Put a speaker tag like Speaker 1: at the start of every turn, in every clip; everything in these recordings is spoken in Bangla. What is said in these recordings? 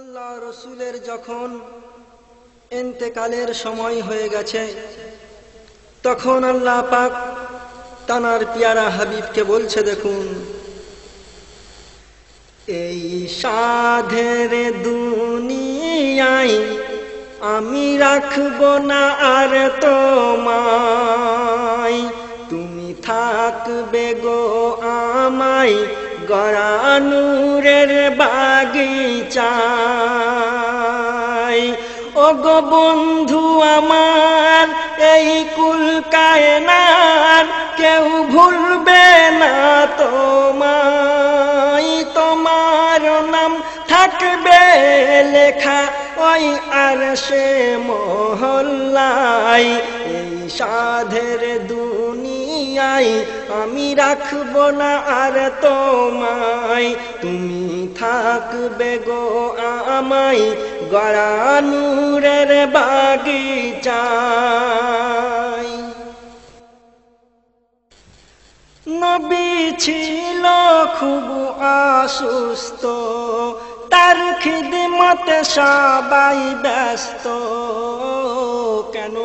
Speaker 1: আল্লাহ রসুলের যখন ইন্তেকালের সময় হয়ে গেছে, তখন আল্লাহ পাক তানার পিয়ারা হাবিবকে বলছে, দেখুন এই সাধের দুনিয়ায় আমি রাখবো না আর তোমায়, তুমি থাকবে গো আমায় গড়া নূরের বাগিচায়। ও গো বন্ধু আমার, এই কুল কায়নাত কেউ ভুলবে না তোমায়, তোমার নাম থাকবে লেখা ওই আরশে মহল্লায়। এই সাধের দুনিয়ায় আমি রাখবো না আর তোমায়, তুমি থাকবে গো আমায় গড়া নূরের বাগিচায়। নবী ছিল খুব অসুস্থ, তার খিদমতে সবাই ব্যস্ত। কেন?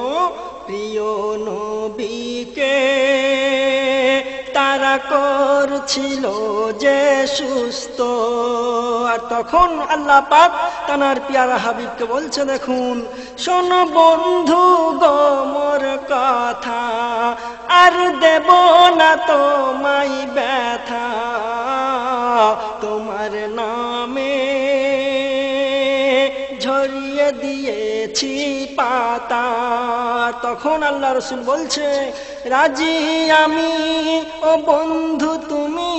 Speaker 1: প্রিয় নবীকে তারা করছিল যে সুস্থ। আর তখন আল্লাহ পাক তানার পিয়ারা হাবিবকে বলছে, দেখুন শোনো বন্ধু গো মোর কথা, আর দেব না তোমায় ব্যথা, তোমার নামে ঝরিয়ে দিয়েছি পাতা। তখন আল্লাহ রসুল বলছে, রাজি আমি ও বন্ধু তুমি,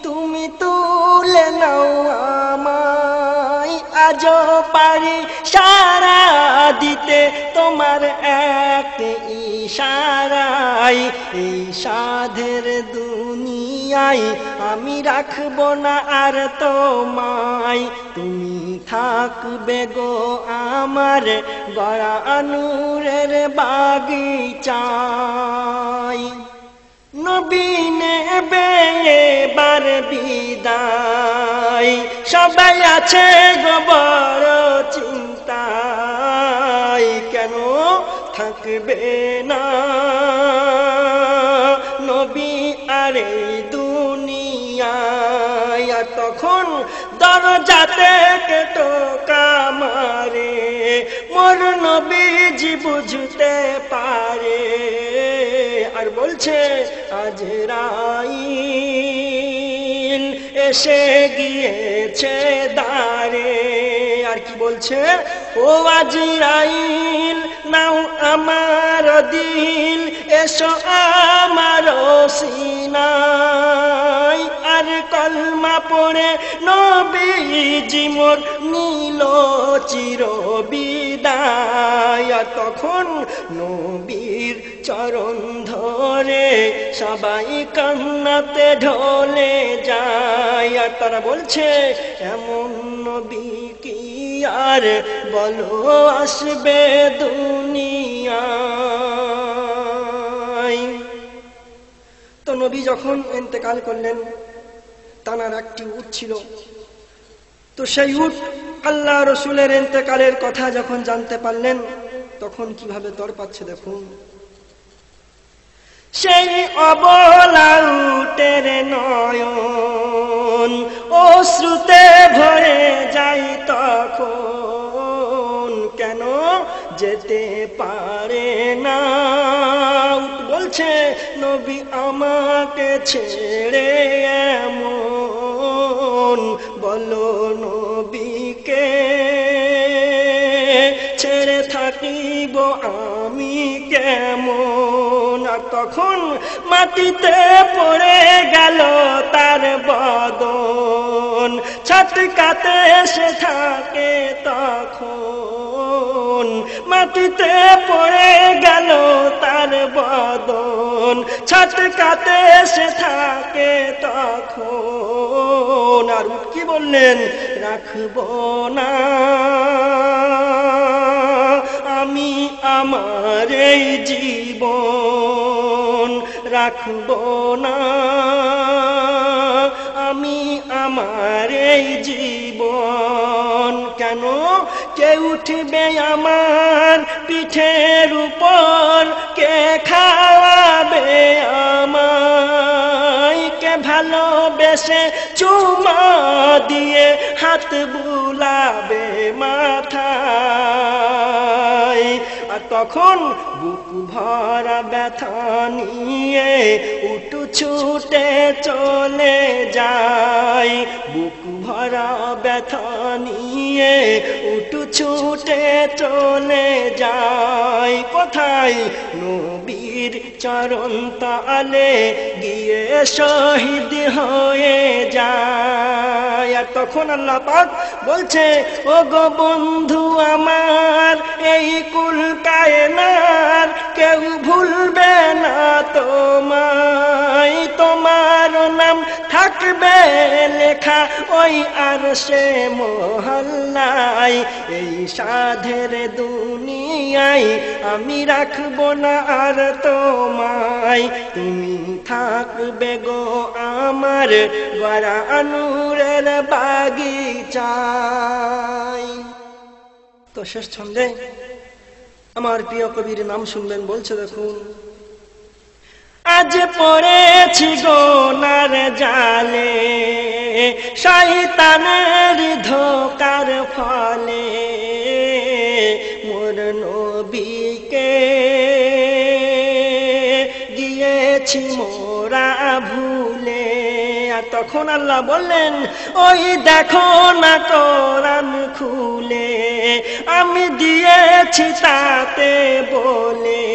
Speaker 1: তুমি তুলে নাও আমায়, আজও পারি সারা দিতে তোমার এক ইশারায়। এই সাধের দুনিয়ায় আমি রাখবো না আর তোমায়, তুমি থাকবে গো আমার গড়া নূরের বাগিচায়। নবী নেবে এবার বিদায়, সবাই আছে গো বড় চিন্তায়। কেন? থাকবে না নবী আর এই দুনিয়ায়। আর তখন দরজাতে কে টোকা মারে, মোর নবীজি বুঝতে পারে, আর বলছে আজরাইল এসে গিয়েছে দ্বারে। আর কি বলছে? ও আজরাইল নাও আমার দিল, এসো আমার সিনায়। আর কলমা পড়ে নবীজি মোর নীল চির বিদায়। তখন নবীর চরণ ধরে সবাই কান্নাতে ঢলে যায়। আর তারা বলছে, এমন নবী কি আর বলো আসবে দুনিয়ায়। তো নবী যখন ইন্তেকাল করলেন, তানার একটি উট ছিল। তো সেই উট আল্লাহ রসুলের ইন্তেকালের কথা যখন জানতে পারলেন, তখন কিভাবে তড়পাচ্ছে দেখুন। সেই অবলা উটের নয়ন অশ্রুতে ভরে যাই তখন, কেন? যেতে পারে না। উট বলছে, নবী আমাকে ছেড়ে এমন, বলো নবীকে ছেড়ে থাকিব আমি কেমন। আর তখন মাটিতে পড়ে গেল তার বদন, ছটকাতে এসে থাকে তখন। মাটিতে পড়ে গেল তার বদন, ছটকাতে এসে থাকে তখন। আর কি বললেন? রাখবো না আমি আমার এই জীবন, রাখবো না আমি আমার এই জীবন। কেন? কেন, কে উঠবে আমার পিঠের উপর, কে খাওয়াবে আমায়, কে ভালোবেসে চুমা দিয়ে হাত বুলাবে মাথায়। আর তখন বুক ভরা ব্যথা নিয়ে উঠ ছুটে চলে যায়, বুক ভরা ব্যথা নিয়ে উঠ ছুটে চলে যায়। কোথায়? নবীর চরণ তলে গিয়ে শহীদ হয়ে যায়। আর তখন আল্লাহ পাক বলছে, ও গো বন্ধু আমার, এই কুল কায়নাত কেউ ভুলবে না তোমায়, তোমার নাম থাকবে লেখা ওই আরশে মহল্লায়। এই সাধের দুনিয়ায় আমি রাখবো না আর তোমায়, তুমি থাকবে গো আমার গড়া নূরের বাগিচায়। তো শেষ ছন্দে আমার প্রিয় কবির নাম শুনবেন, বলছে দেখুন, আজ পড়েছি গোনার জালে, শয়তানের ধোকার ফলে, মোর নবীকে গিয়েছি মোরা ভুলে। আর তখন আল্লাহ বললেন, ওই দেখো না কোরআন খুলে, আমি দিয়েছি তাতে বলে,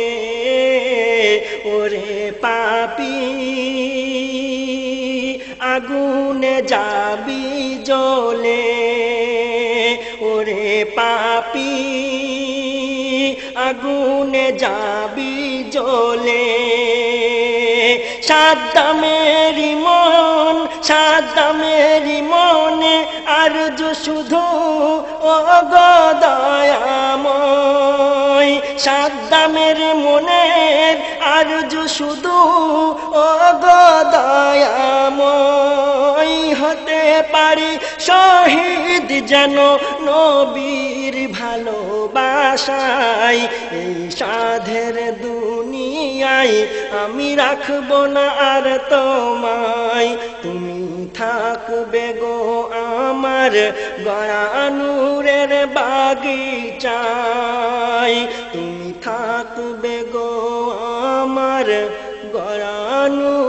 Speaker 1: ওরে পাপী আগুনে যাবি জ্বলে, ওরে পাপী আগুনে যাবি জ্বলে। সাদ্দামেরই মন, সাদ্দামেরই মনে আরজু শুধু ও গো দয়াময়, সাদ্দামের মনের আরজু শুধু ও গো দয়াময়, হতে পারি শহীদ যেন নবীর ভালোবাসায়। এই সাধের দুনিয়ায় আমি রাখবো না আর তোমায়, তুমি থাকবে গো আমার গড়া নূরের বাগিচায়, তুমি থাকবে গো আমার গড়া নূরের